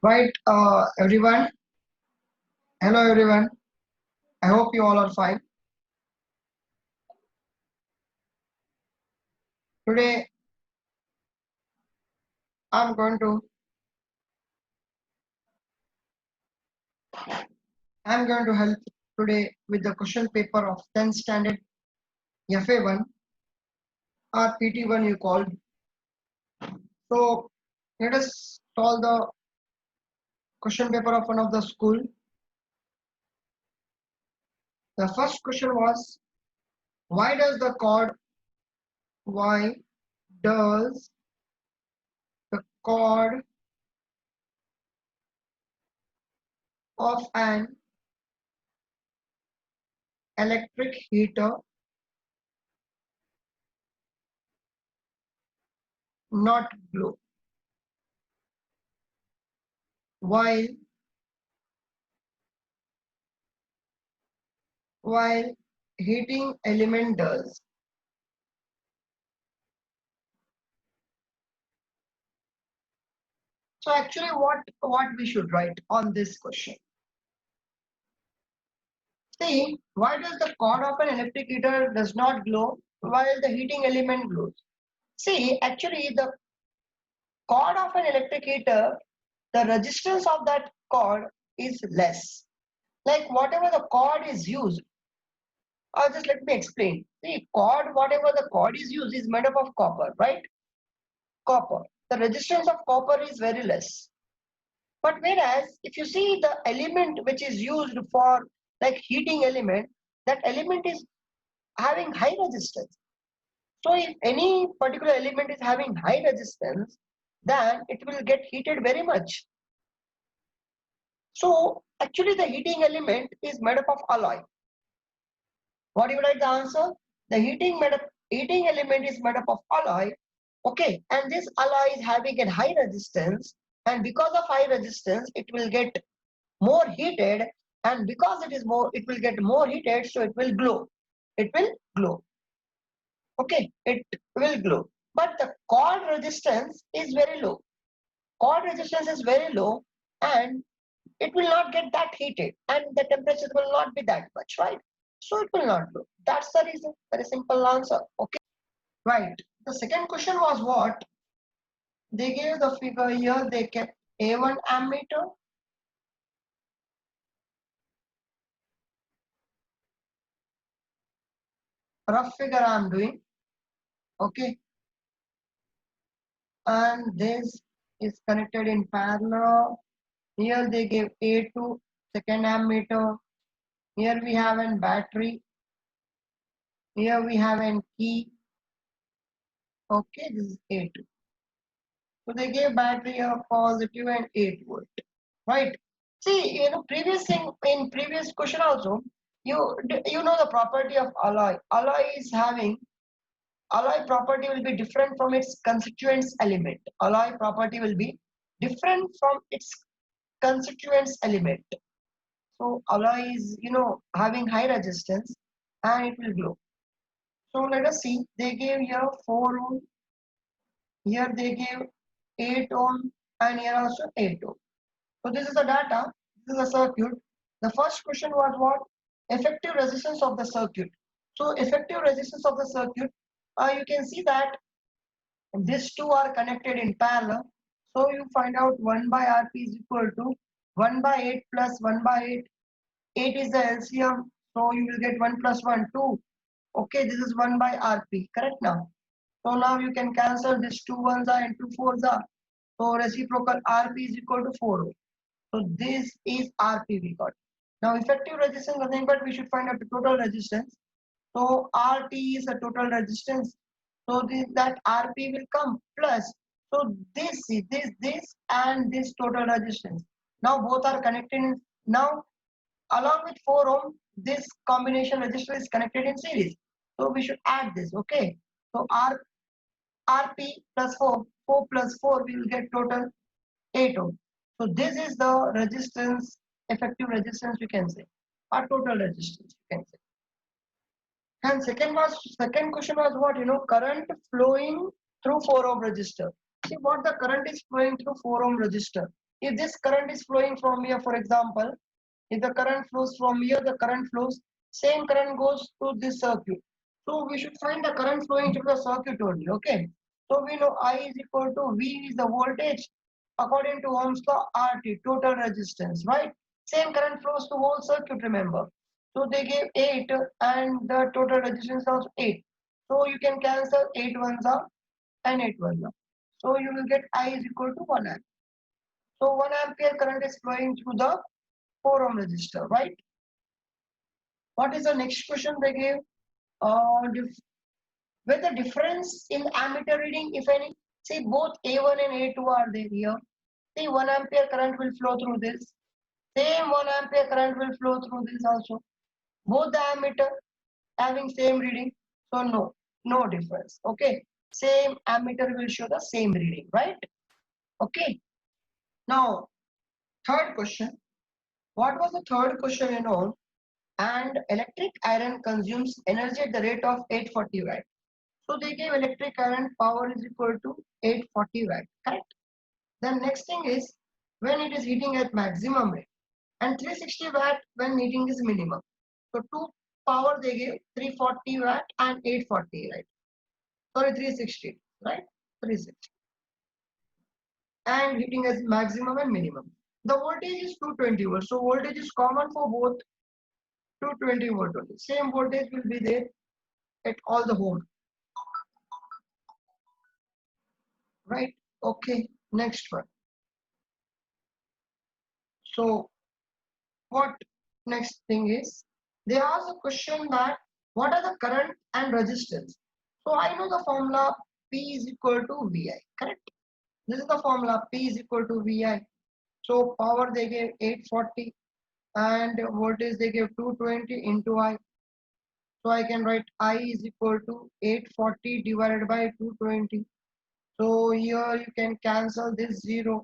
Right, everyone. Hello, everyone. I hope you all are fine. Today, I'm going to I'm going to help today with the question paper of 10th standard FA1 or PT1 you called. So let us solve the question paper of one of the school. The first question was, why does the why does the cord of an electric heater not glow while while heating element does? So actually what we should write on this question? See, why does the cord of an electric heater does not glow while the heating element glows? See, actually the cord of an electric heater, the resistance of that cord is less. Like whatever the cord is used, just let me explain. See, whatever the cord is used is made up of copper, right? Copper. The resistance of copper is very less. But whereas if you see the element which is used for like heating element, that element is having high resistance. So if any particular element is having high resistance, then it will get heated very much. So actually the heating element is made up of alloy. What do you write the answer? The heating element is made up of alloy. Okay, and this alloy is having a high resistance, and because of high resistance, it will get more heated, and because it will get more heated, so it will glow. It will glow. Okay, it will glow. But the cord resistance is very low. Cord resistance is very low, and it will not get that heated, and the temperature will not be that much, right? So it will not glow. That's the reason. Very simple answer. Okay, right. The second question was what? They gave the figure here. They kept A1 ammeter. Rough figure I'm doing. Okay, and this is connected in parallel. Here they give A2 second ammeter. Here we have a battery. Here we have a key. Okay, this is A2. So they gave battery a positive and 8 volt. Right. See, in previous question also, you know the property of alloy. Alloy property will be different from its constituents element. Alloy property will be different from its constituents element. So alloy is having high resistance and it will glow. So let us see. They gave here 4 ohm. Here they gave 8 ohm and here also 8 ohm. So this is the data. This is a circuit. The first question was what? Effective resistance of the circuit. So effective resistance of the circuit, you can see that these two are connected in parallel. So you find out 1 by Rp is equal to 1 by 8 plus 1 by 8. 8 is the LCM. So you will get 1 plus 1, 2. Okay, this is 1 by Rp. Correct now? So now you can cancel this 2 ones are and 2 fours are. So reciprocal Rp is equal to 4 ohm. So this is Rp we got. Now effective resistance nothing but we should find out the total resistance. So RT is the total resistance. So that Rp will come plus. So this and this total resistance. Now both are connected in, now along with 4 ohm this combination resistor is connected in series. So we should add this. Okay. So Rp plus 4, 4 plus 4 we will get total 8 ohm. So this is the resistance, effective resistance you can say, or total resistance you can say. And second question was what? Current flowing through 4 ohm resistor. see what the current is flowing through 4 ohm resistor. If this current is flowing from here, for example, if the current flows from here, the current flows, same current goes to this circuit. So we should find the current flowing through the circuit only, okay? So we know I is equal to V is the voltage according to Ohm's law, RT, total resistance, right? Same current flows to whole circuit, remember. So they gave 8 and the total resistance is 8. So you can cancel 8 ones out and 8 ones out. So you will get I is equal to 1 amp. So 1 ampere current is flowing through the 4 ohm resistor, right? What is the next question they gave? Where the difference in ammeter reading, if any, see both A1 and A2 are there here. See 1 ampere current will flow through this. Same 1 ampere current will flow through this also. Both the ammeter having same reading. So no difference. Okay. Same ammeter will show the same reading, right? Okay. Now, third question. What was the third question in all? And electric iron consumes energy at the rate of 840 watt. So they gave electric iron power is equal to 840 watt, correct? Then next thing is when it is heating at maximum rate and 360 watt when heating is minimum. So two power they gave 340 watt and 840, right? Sorry, 360, right? 360. And heating as maximum and minimum. The voltage is 220 volts. So voltage is common for both 220 volt only. Same voltage will be there at all the home. Right? Okay. Next one. So what next thing is they ask a question that what are the current and resistance. So I know the formula P is equal to VI, correct? This is the formula P is equal to VI. So power they gave 840 and voltage they gave 220 into I. So I can write I is equal to 840 divided by 220. So here you can cancel this 0.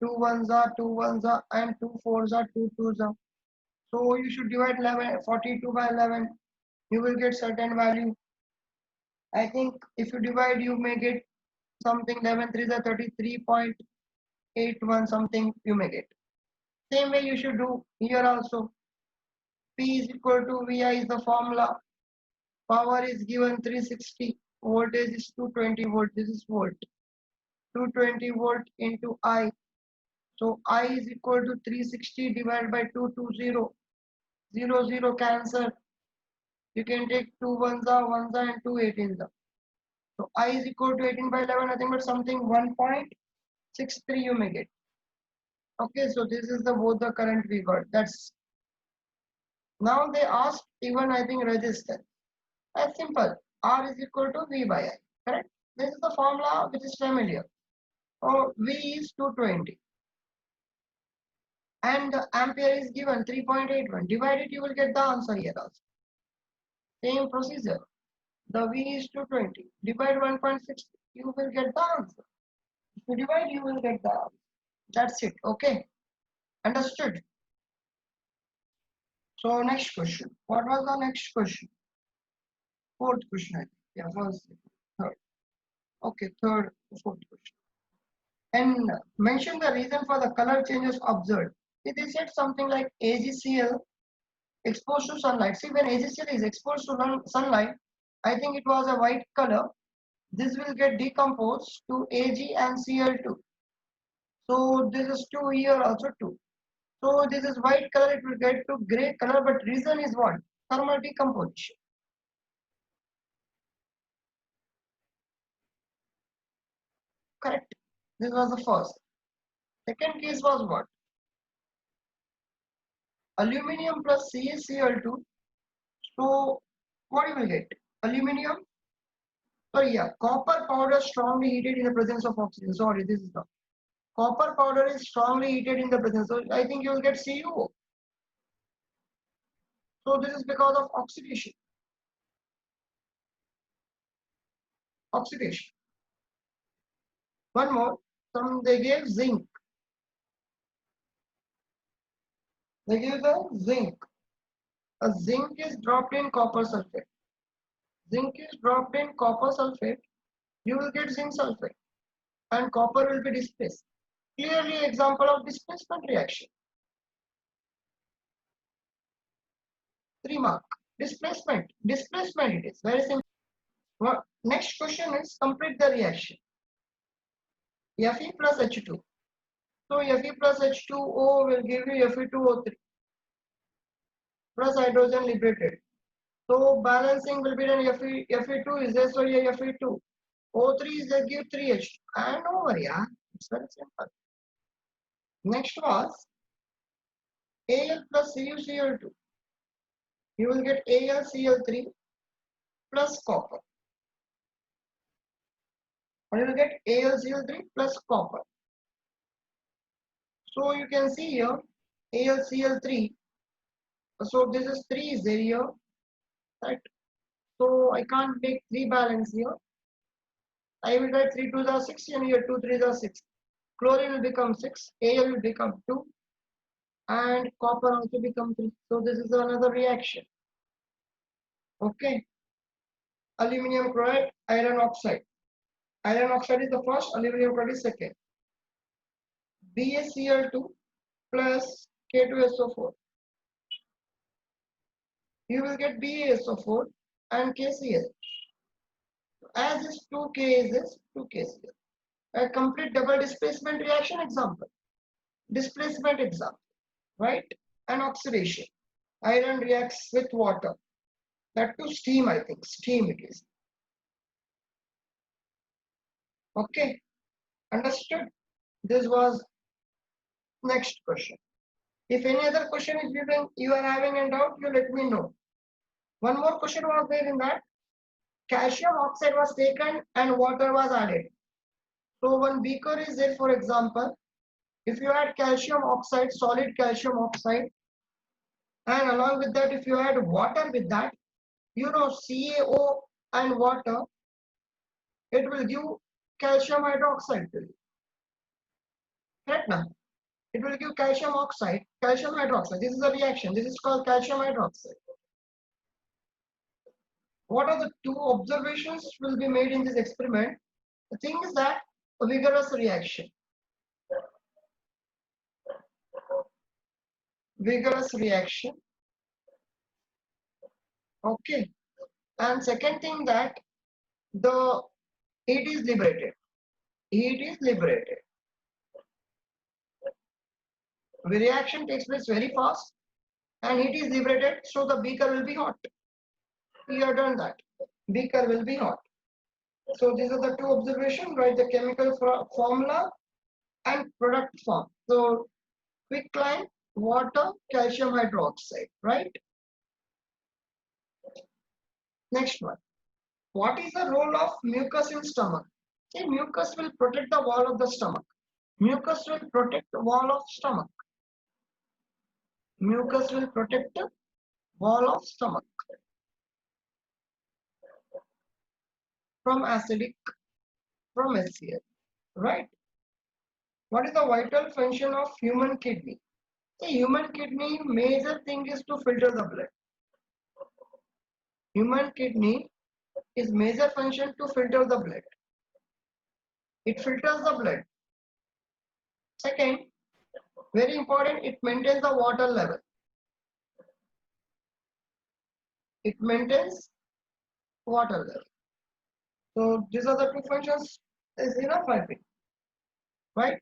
2 ones are 2 ones are and 2 fours are 2 twos are. So you should divide 42 by 11. You will get certain value. I think if you divide, you may get something 11 3s are 33.81 something you may get. Same way you should do here also. P is equal to VI is the formula. Power is given 360. Voltage is 220 volt. This is volt. 220 volt into I. So I is equal to 360 divided by 220. 0 0 cancel. You can take 2 ones are 1s are and 2 18s are. So I is equal to 18 by 11, nothing but something 1.63 you may get. Okay, so this is the both the current we got. That's now they ask even I think resistance. That's simple. R is equal to V by I. Correct? This is the formula which is familiar. So V is 220. And the ampere is given 3.81. Divide it, you will get the answer here also. Same procedure. The V is 220. Divide 1.6, you will get the answer. If you divide, you will get the answer. That's it. Okay. Understood? So next question. What was the next question? Fourth question, I think. Yeah, first, third. Okay, third, fourth question. And mention the reason for the color changes observed. If they said something like AgCl exposed to sunlight. See, when AgCl is exposed to sunlight, I think it was a white color. This will get decomposed to Ag and Cl2. So this is 2 here also 2. So this is white color, it will get to gray color, but reason is what? Thermal decomposition. Correct. This was the first. Second case was what? Aluminium plus CaCl2. So what you will get? Aluminium. Sorry, yeah. Copper powder strongly heated in the presence of oxygen. Sorry, this is the copper powder is strongly heated in the presence. So I think you will get CuO. So this is because of oxidation. Oxidation. One more. They gave zinc. They gave the zinc. A zinc is dropped in copper sulfate. Zinc is dropped in copper sulfate you will get zinc sulfate and copper will be displaced. Clearly example of displacement reaction. 3 mark. Displacement. Displacement it is. Very simple. Well, next question is complete the reaction. Fe plus H2. So Fe plus H2O will give you Fe2O3 plus hydrogen liberated. So balancing will be done Fe2 is there, so here Fe2. O3 is there, give 3H2. And over, yeah. It's very simple. Next was Al plus CuCl2. You will get AlCl3 plus copper. Or you will get AlCl3 plus copper. So you can see here AlCl3. So this is 3 is there here, right? So I can't make 3 balance here. I will write 3 2s are 6 and here 2 3s are 6. Chlorine will become 6, Al will become 2 and copper also become 3. So this is another reaction. Okay. Aluminium chloride, iron oxide. Iron oxide is the first, aluminum chloride is second. BaCl2 plus K2SO4. You will get BaSO4 and KCl. As this 2K is this 2KCl. A complete double displacement reaction example. Displacement example, right? And oxidation. Iron reacts with water. That to steam, I think. Steam it is. Okay. Understood? This was next question. If any other question is given, you are having a doubt, you let me know. One more question was there in that. Calcium oxide was taken and water was added. So one beaker is there, for example. If you add calcium oxide, solid calcium oxide, and along with that, if you add water with that, you know, CaO and water, it will give calcium hydroxide to you. Correct now? It will give calcium oxide, calcium hydroxide. This is a reaction. This is called calcium hydroxide. What are the 2 observations will be made in this experiment? The thing is that a vigorous reaction. Vigorous reaction. Okay. And second thing that the heat is liberated. Heat is liberated. The reaction takes place very fast and heat is liberated, so the beaker will be hot. We have done that. Beaker will be hot. So these are the 2 observations, right? The chemical formula and product form. So quicklime, water, calcium hydroxide, right? Next one. What is the role of mucus in stomach? See, mucus will protect the wall of the stomach. Mucus will protect the wall of stomach. Mucus will protect the wall of stomach from acidic, from HCl, right? What is the vital function of human kidney? The human kidney major thing is to filter the blood. Human kidney is major function to filter the blood. It filters the blood. Second, very important, it maintains the water level. It maintains water level. So these are the 2 functions is enough, I think. Right?